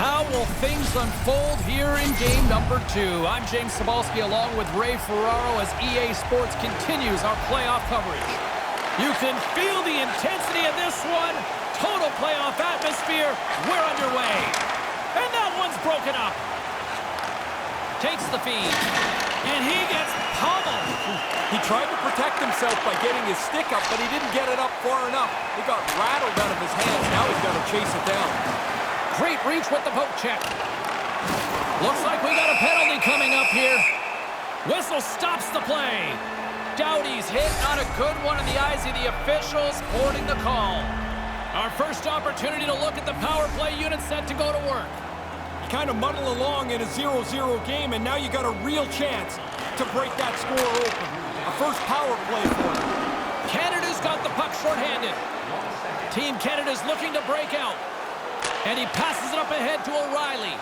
How will things unfold here in game number 2? I'm James Cybulski along with Ray Ferraro as EA Sports continues our playoff coverage. You can feel the intensity of this one. Total playoff atmosphere. We're underway. And that one's broken up. Takes the feed. And he gets pummeled. He tried to protect himself by getting his stick up, but he didn't get it up far enough. It got rattled out of his hands. Now he's got to chase it down. Great reach with the poke check. Looks like we got a penalty coming up here. Whistle stops the play. Doughty's hit, not a good one in the eyes of the officials, boarding the call. Our first opportunity to look at the power play unit set to go to work. You kind of muddle along in a 0-0 game, and now you got a real chance to break that score open. A first power play for them. Canada's got the puck shorthanded. Team Canada's looking to break out. And he passes it up ahead to O'Reilly.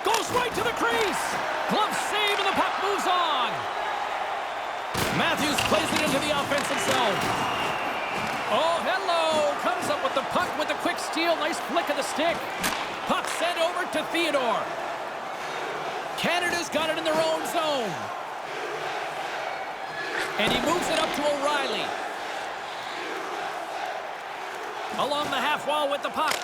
Goes right to the crease. Glove save and the puck moves on. Matthews plays it into the offensive zone. Oh, hello. Comes up with the puck with a quick steal. Nice flick of the stick. Puck sent over to Theodore. Canada's got it in their own zone. And he moves it up to O'Reilly. Along the half wall with the puck.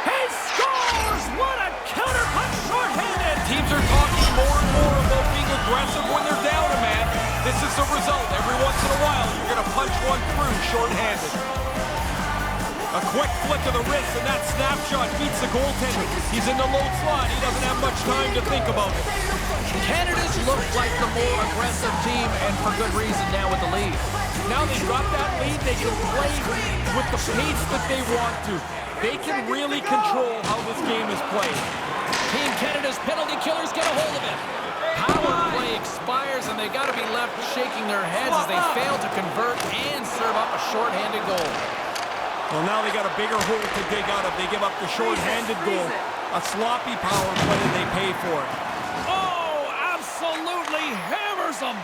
He scores! What a counter punch shorthanded! Teams are talking more and more about being aggressive when they're down a man. This is the result. Every once in a while, you're going to punch one through shorthanded. A quick flick of the wrist, and that snapshot beats the goaltender. He's in the low slot. He doesn't have much time to think about it. Canada's looked like the more aggressive team, and for good reason now with the lead. Now they've got that lead, they can play with the pace that they want to. They can really control how this game is played. Team Canada's penalty killers get a hold of it. Power play expires, and they got to be left shaking their heads as they fail to convert and serve up a shorthanded goal. Well, now they got a bigger hole to dig out of. They give up the shorthanded goal. A sloppy power play, and they pay for it. Oh, absolutely hammers them.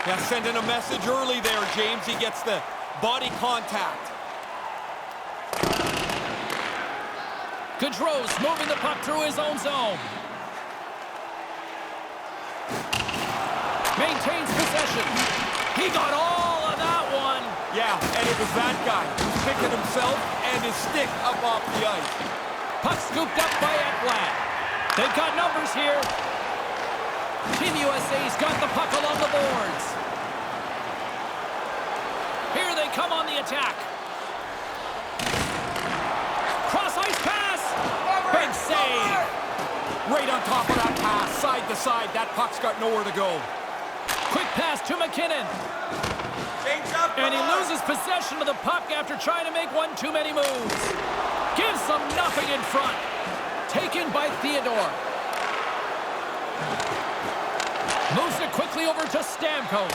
Yeah, sending a message early there, James. He gets the body contact. Gaudreau's moving the puck through his own zone. Maintains possession. He got all of that one. Yeah, and it was that guy who's picking himself and his stick up off the ice. Puck scooped up by Ekblad. They've got numbers here. Team USA's got the puck along the boards. Here they come on the attack. Cross-ice pass. Big save. Right on top of that pass, side to side. That puck's got nowhere to go. Quick pass to McKinnon. And he loses possession of the puck after trying to make one too many moves. Gives them nothing in front. Taken by Theodore. Moves it quickly over to Stamkos.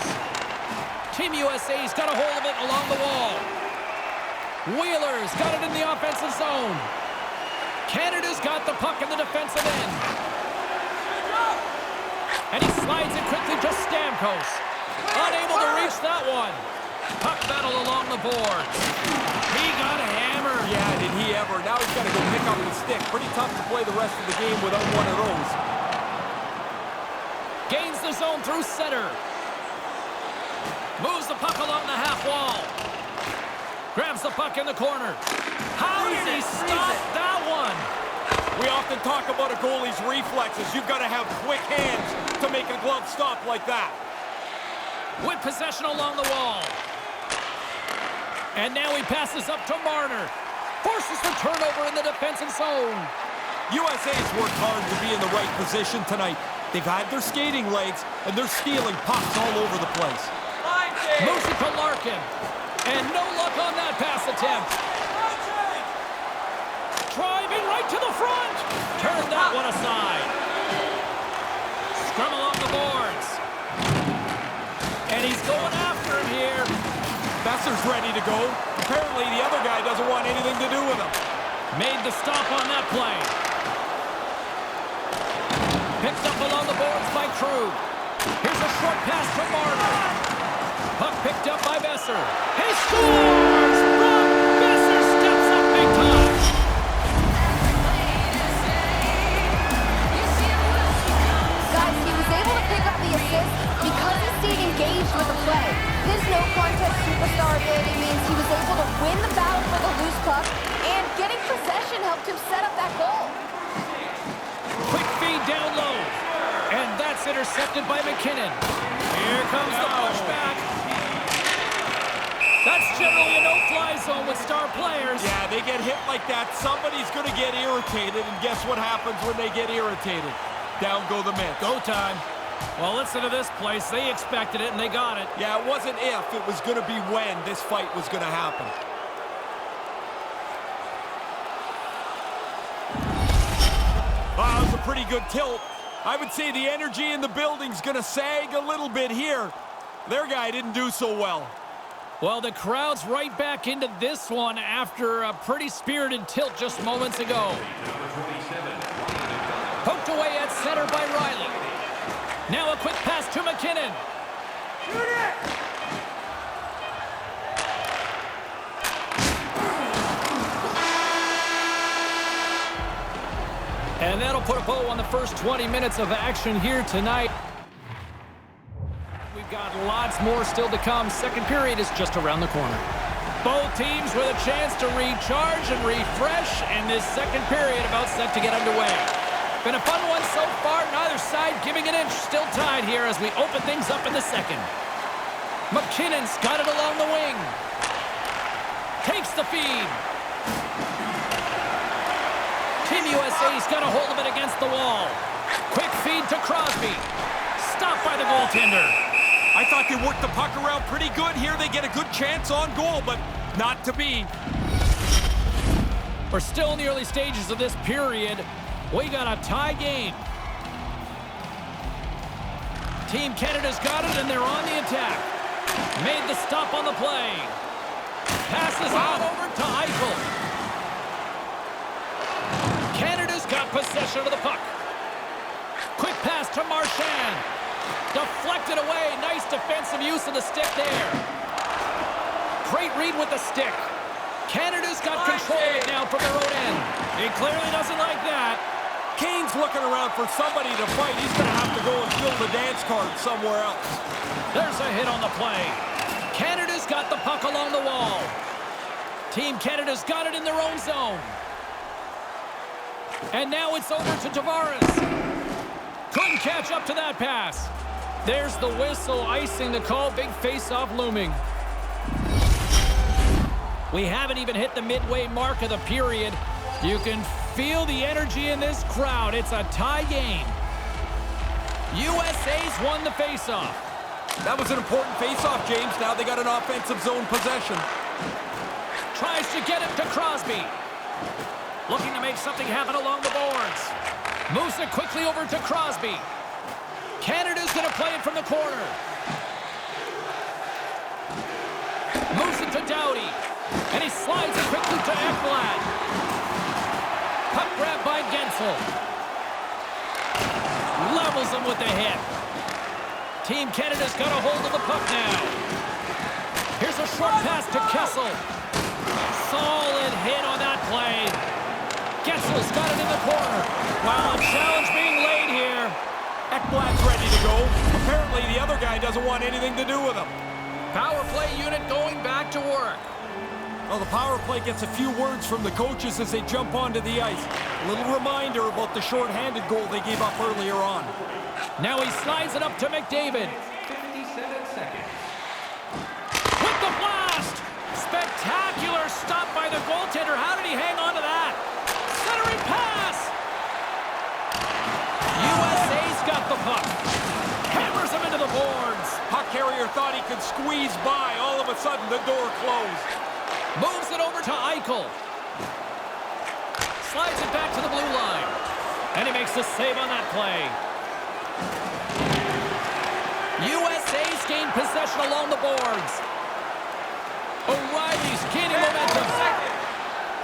Team USA's got a hold of it along the wall. Wheeler's got it in the offensive zone. Canada's got the puck in the defensive end. And he slides it quickly to Stamkos. Unable to reach that one. Puck battle along the boards. He got hammered. Yeah, did he ever. Now he's got to go pick up his stick. Pretty tough to play the rest of the game without one of those. Gains the zone through center. Moves the puck along the half wall. Grabs the puck in the corner. How did he stop that one? We often talk about a goalie's reflexes. You've got to have quick hands to make a glove stop like that. With possession along the wall. And now he passes up to Marner. Forces the turnover in the defensive zone. USA's worked hard to be in the right position tonight. They've had their skating legs, and they're stealing pucks all over the place. Moves it to Larkin. And no luck on that pass attempt. Driving right to the front. Turn that one aside. Scrum along the boards. And he's going after him here. Besser's ready to go. Apparently the other guy doesn't want anything to do with him. Made the stop on that play. Picked up along the boards by Krug. Here's a short pass to Marner. Puck picked up by Besser. He scores! Brock Besser steps up big time. to set up that goal. Quick feed down low. And that's intercepted by McKinnon. Here comes the pushback. That's generally a no-fly zone with star players. Yeah, they get hit like that, somebody's going to get irritated, and guess what happens when they get irritated? Down go the Mets. Go time. Well, listen to this place. They expected it, and they got it. Yeah, it wasn't if, it was going to be when this fight was going to happen. That was a pretty good tilt. I would say the energy in the building's going to sag a little bit here. Their guy didn't do so well. Well, the crowd's right back into this one after a pretty spirited tilt just moments ago. Poked away at center by Riley. Now a quick pass to McKinnon. Shoot it! And that'll put a bow on the first 20 minutes of action here tonight. We've got lots more still to come. Second period is just around the corner. Both teams with a chance to recharge and refresh, and this second period about set to get underway. Been a fun one so far, neither side giving an inch. Still tied here as we open things up in the second. McKinnon's got it along the wing. Takes the feed. Team USA's got a hold of it against the wall. Quick feed to Crosby. Stopped by the goaltender. I thought they worked the puck around pretty good here. They get a good chance on goal, but not to be. We're still in the early stages of this period. We got a tie game. Team Canada's got it, and they're on the attack. Made the stop on the play. Passes out over to Eichel. Canada's got possession of the puck. Quick pass to Marchand. Deflected away. Nice defensive use of the stick there. Great read with the stick. Canada's got control of it now from their own end. He clearly doesn't like that. Kane's looking around for somebody to fight. He's going to have to go and fill the dance card somewhere else. There's a hit on the play. Canada's got the puck along the wall. Team Canada's got it in their own zone. And now it's over to Tavares. Couldn't catch up to that pass. There's the whistle, icing the call. Big face-off looming. We haven't even hit the midway mark of the period. You can feel the energy in this crowd. It's a tie game. USA's won the face-off. That was an important face-off, James. Now they got an offensive zone possession. Tries to get it to Crosby. Looking to make something happen along the boards. Moves it quickly over to Crosby. Canada's going to play it from the corner. Moves it to Doughty. And he slides it quickly to Ekblad. Puck grab by Gensel. Levels him with the hit. Team Canada's got a hold of the puck now. Here's a short pass to Kessel. Solid hit on that play. Gensel's got it in the corner. Wow, a challenge being laid here. Ekblad's ready to go. Apparently the other guy doesn't want anything to do with him. Power play unit going back to work. Well, the power play gets a few words from the coaches as they jump onto the ice. A little reminder about the shorthanded goal they gave up earlier on. Now he slides it up to McDavid. 57 seconds. With the blast! Spectacular stop by the goaltender. How did he hang on to that? Centering pass! USA's got the puck. Hammers him into the boards. Puck carrier thought he could squeeze by. All of a sudden, the door closed. Moves it over to Eichel. Slides it back to the blue line. And he makes the save on that play. USA's gained possession along the boards. O'Reilly's gaining momentum.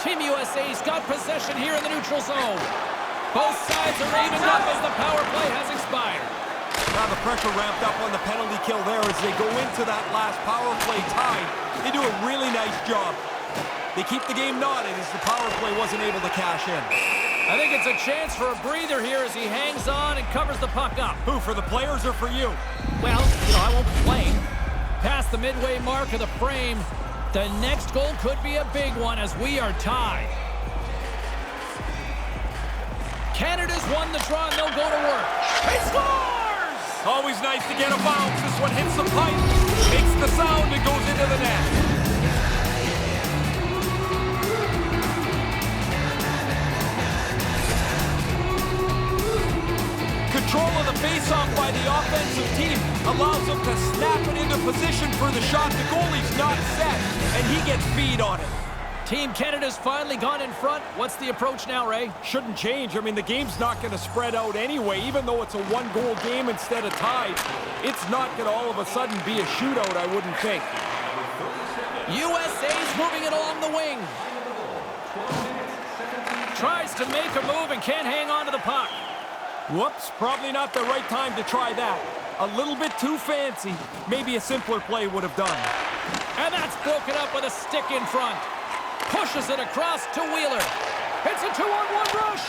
Team USA's got possession here in the neutral zone. Both sides are evened up as the power play has expired. Now the pressure ramped up on the penalty kill there as they go into that last power play tied. They do a really nice job. They keep the game knotted as the power play wasn't able to cash in. I think it's a chance for a breather here as he hangs on and covers the puck up. Who, for the players or for you? Well, I won't complain. Past the midway mark of the frame, the next goal could be a big one as we are tied. Canada's won the draw, and they'll go to work. He scores! Always nice to get a bounce. This one hits the pipe, makes the sound, and goes into the net. Control of the faceoff by the offensive team allows them to snap it into position for the shot. The goalie's not set, and he gets beat on it. Team Canada's finally gone in front. What's the approach now, Ray? Shouldn't change. I mean, the game's not going to spread out anyway, even though it's a one-goal game instead of tied. It's not going to all of a sudden be a shootout, I wouldn't think. USA's moving it along the wing. Tries to make a move and can't hang on to the puck. Whoops, probably not the right time to try that. A little bit too fancy. Maybe a simpler play would have done. And that's broken up with a stick in front. Pushes it across to Wheeler. It's a 2-on-1 rush.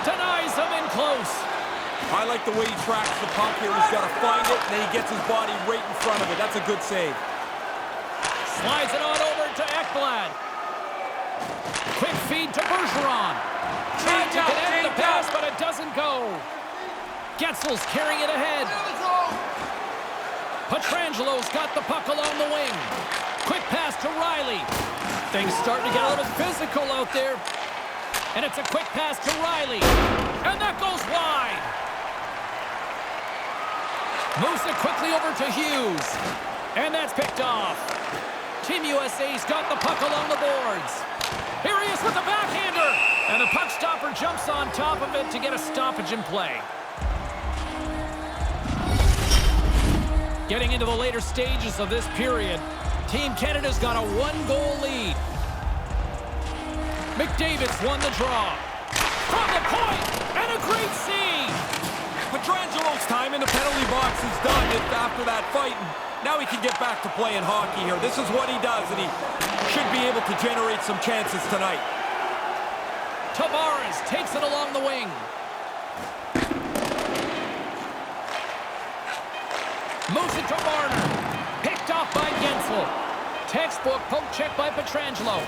Denies him in close. I like the way he tracks the puck here. He's got to find it, and then he gets his body right in front of it. That's a good save. Slides it on over to Ekblad. Quick feed to Bergeron. Tried to connect the pass, but it doesn't go. Getzel's carrying it ahead. Petrangelo's got the puck along the wing. Quick pass to Riley. Things starting to get a little physical out there. And it's a quick pass to Riley. And that goes wide. Moves it quickly over to Hughes. And that's picked off. Team USA's got the puck along the boards. Here he is with the backhander. And the puck stopper jumps on top of it to get a stoppage in play. Getting into the later stages of this period, Team Canada's got a one-goal lead. McDavid's won the draw. From the point, and a great save. Petrangelo's time in the penalty box is done after that fight. Now he can get back to playing hockey here. This is what he does, and he should be able to generate some chances tonight. Tavares takes it along the wing. Moves it to Marner. Picked off by Guentzel. Textbook poke check by Pietrangelo.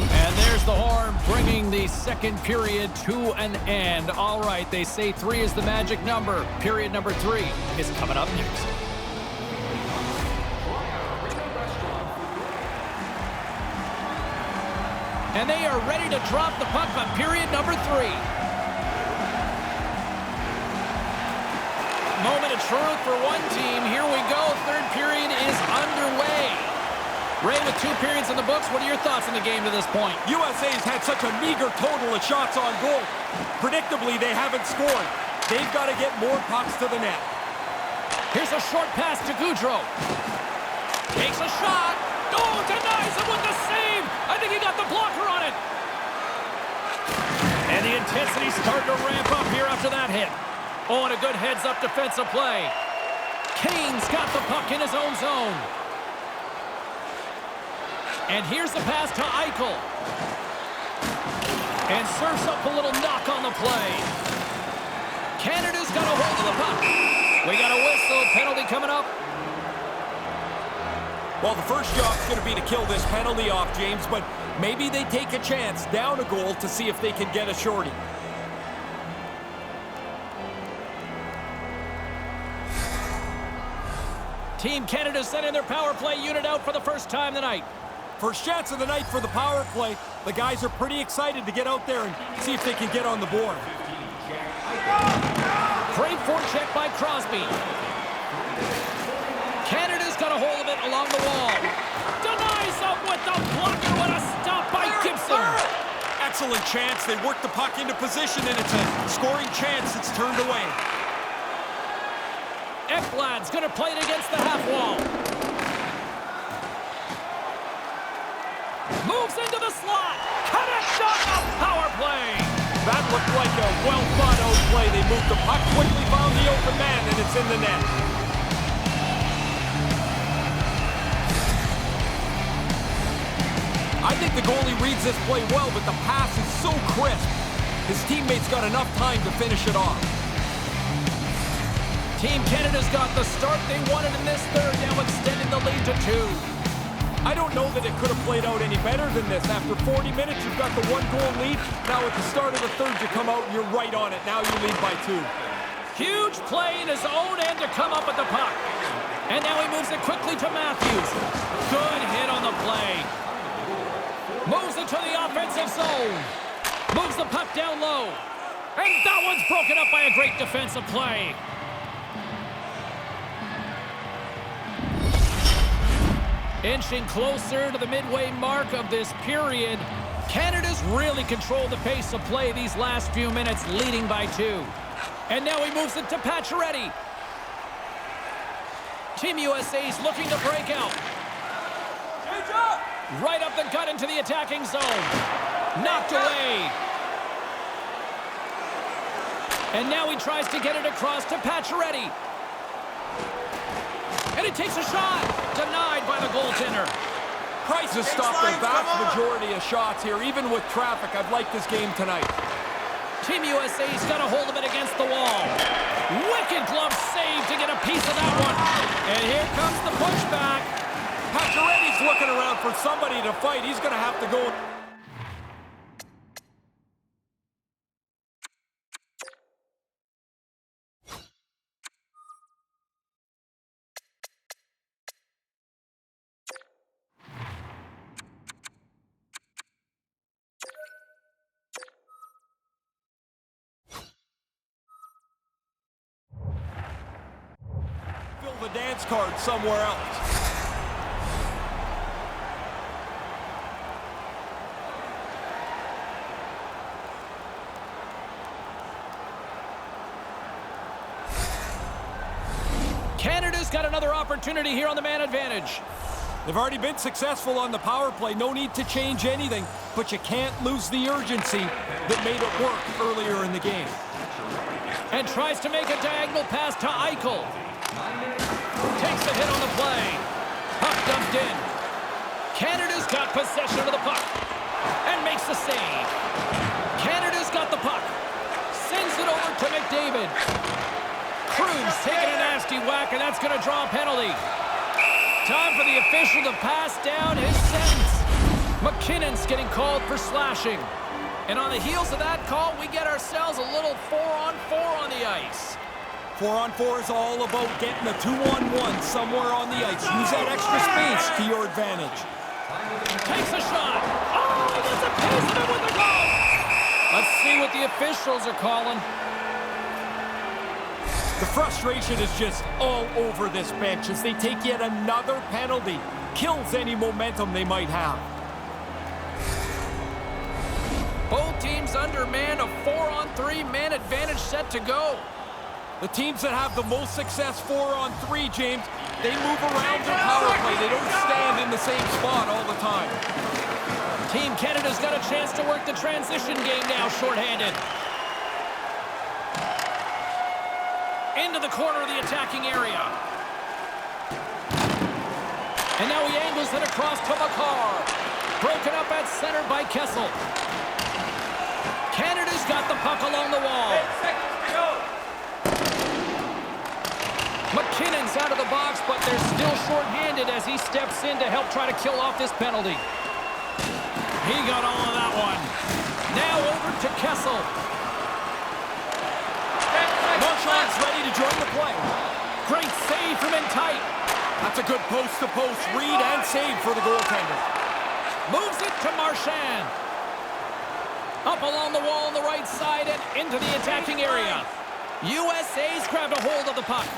And there's the horn, bringing the second period to an end. All right, they say 3 is the magic number. Period number 3 is coming up next. And they are ready to drop the puck on period number 3. Moment of truth for one team. Here we go. Third period is underway. Ray, with 2 periods in the books, what are your thoughts on the game to this point? USA's had such a meager total of shots on goal. Predictably, they haven't scored. They've got to get more pucks to the net. Here's a short pass to Gaudreau. Takes a shot. Oh, denies him with the save. I think he got the blocker on it. And the intensity's starting to ramp up here after that hit. Oh, and a good heads-up defensive play. Kane's got the puck in his own zone. And here's the pass to Eichel. And serves up a little knock on the play. Canada's got a hold of the puck. We got a whistle. Penalty coming up. Well, the first job's going to be to kill this penalty off, James, but maybe they take a chance down a goal to see if they can get a shorty. Team Canada sending their power play unit out for the first time tonight. First chance of the night for the power play. The guys are pretty excited to get out there and see if they can get on the board. Great forecheck by Crosby. Canada's got a hold of it along the wall. Denies up with the blocker. What a stop by Gibson. Excellent chance. They work the puck into position, and it's a scoring chance. It's turned away. Ekblad's going to play it against the half wall. Moves into the slot. Connects on the power play. That looked like a well-thought-out play. They moved the puck, quickly found the open man, and it's in the net. I think the goalie reads this play well, but the pass is so crisp. His teammates got enough time to finish it off. Team Canada's got the start they wanted in this third, now extending the lead to 2. I don't know that it could have played out any better than this. After 40 minutes, you've got the 1-goal lead. Now at the start of the third, you come out and you're right on it. Now you lead by 2. Huge play in his own end to come up with the puck. And now he moves it quickly to Matthews. Good hit on the play. Moves it to the offensive zone. Moves the puck down low. And that one's broken up by a great defensive play. Inching closer to the midway mark of this period, Canada's really controlled the pace of play these last few minutes, leading by 2. And now he moves it to Pacioretty. Team USA's looking to break out. Right up the gut into the attacking zone. Knocked away. And now he tries to get it across to Pacioretty. And he takes a shot. Denied by the goaltender. Price has stopped the vast majority of shots here, even with traffic. I've liked this game tonight. Team USA's got a hold of it against the wall. Wicked glove save to get a piece of that one. And here comes the pushback. Pacioretty's looking around for somebody to fight. He's going to have to go. Fill the dance card somewhere else. Canada's got another opportunity here on the man advantage. They've already been successful on the power play. No need to change anything, but you can't lose the urgency that made it work earlier in the game. And tries to make a diagonal pass to Eichel. Takes the hit on the play. Puck dumped in. Canada's got possession of the puck. And makes the save. Canada's got the puck. Sends it over to McDavid. Cruz taking a nasty whack, and that's going to draw a penalty. Time for the official to pass down his sentence. McKinnon's getting called for slashing. And on the heels of that call, we get ourselves a little 4-on-4 on the ice. 4-on-4 is all about getting a 2-on-1 somewhere on the ice. Use that extra space to your advantage. Takes a shot. Oh, he gets a piece of it with the goal. Let's see what the officials are calling. The frustration is just all over this bench as they take yet another penalty. Kills any momentum they might have. Both teams undermanned, a 4-on-3 man advantage set to go. The teams that have the most success 4-on-3, James, they move around their power play. They don't stand in the same spot all the time. Team Canada's got a chance to work the transition game now, shorthanded. Into the corner of the attacking area. And now he angles it across to Makar. Broken up at center by Kessel. Canada's got the puck along the wall. McKinnon's out of the box, but they're still short-handed as he steps in to help try to kill off this penalty. He got all of that one. Now over to Kessel. Marchand's ready to join the play. Great save from in tight. That's a good post-to-post read and save for the goaltender. Moves it to Marchand. Up along the wall on the right side and into the attacking area. USA's grabbed a hold of the puck.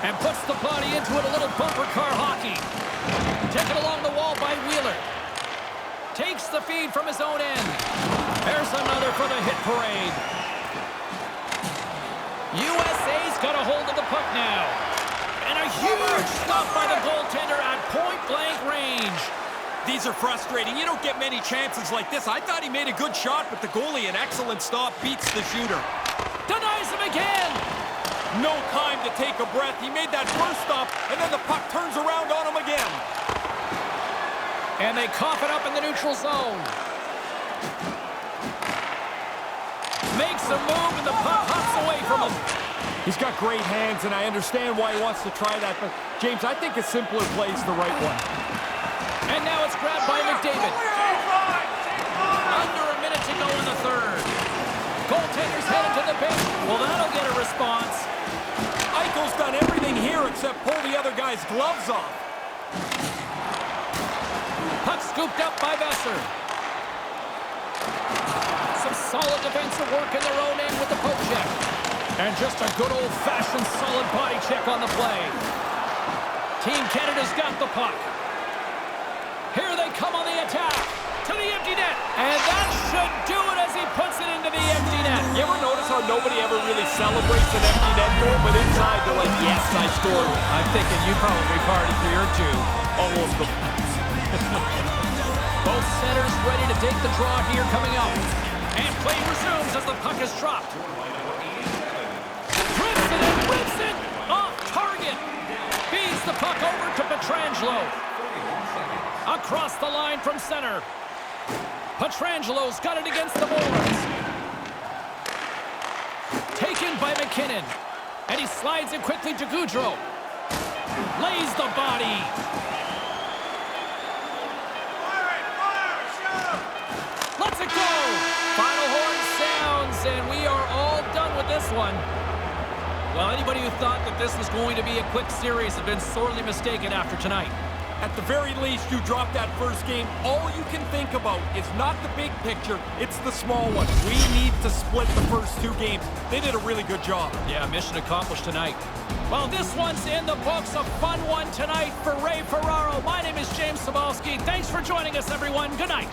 And puts the body into it, a little bumper car hockey. Taken along the wall by Wheeler. Takes the feed from his own end. There's another for the hit parade. USA's got a hold of the puck now. And a huge stop by the goaltender at point-blank range. These are frustrating. You don't get many chances like this. I thought he made a good shot, but the goalie, an excellent stop, beats the shooter. Denies him again. No time to take a breath. He made that first stop, and then the puck turns around on him again. And they cough it up in the neutral zone. Makes a move, and the puck hops away from him. He's got great hands, and I understand why he wants to try that. But, James, I think a simpler play is the right one. And now it's grabbed by McDavid. Under a minute to go in the third. Goaltender's headed to the bench. Well, that'll get a response. Eichel's done everything here except pull the other guy's gloves off. Puck scooped up by Besser. Some solid defensive work in their own end with the poke check. And just a good old-fashioned solid body check on the play. Team Canada's got the puck. Here they come on the attack. To the empty net. And that should do it as he puts it into the empty net. You ever notice how nobody ever really celebrates an empty net goal, but inside they're like, yes, I scored. I'm thinking you probably partied for your two. Almost. Both centers ready to take the draw here coming up. And play resumes as the puck is dropped. Rips it, off target. Feeds the puck over to Pietrangelo. Across the line from center. Pietrangelo's got it against the boards. Taken by McKinnon. And he slides it quickly to Gaudreau. Lays the body. Let's it go. Final horn sounds, and we are all done with this one. Well, anybody who thought that this was going to be a quick series has been sorely mistaken after tonight. At the very least, you drop that first game. All you can think about is not the big picture, it's the small one. We need to split the first two games. They did a really good job. Yeah, mission accomplished tonight. Well, this one's in the books. A fun one tonight for Ray Ferraro. My name is James Cybulski. Thanks for joining us, everyone. Good night.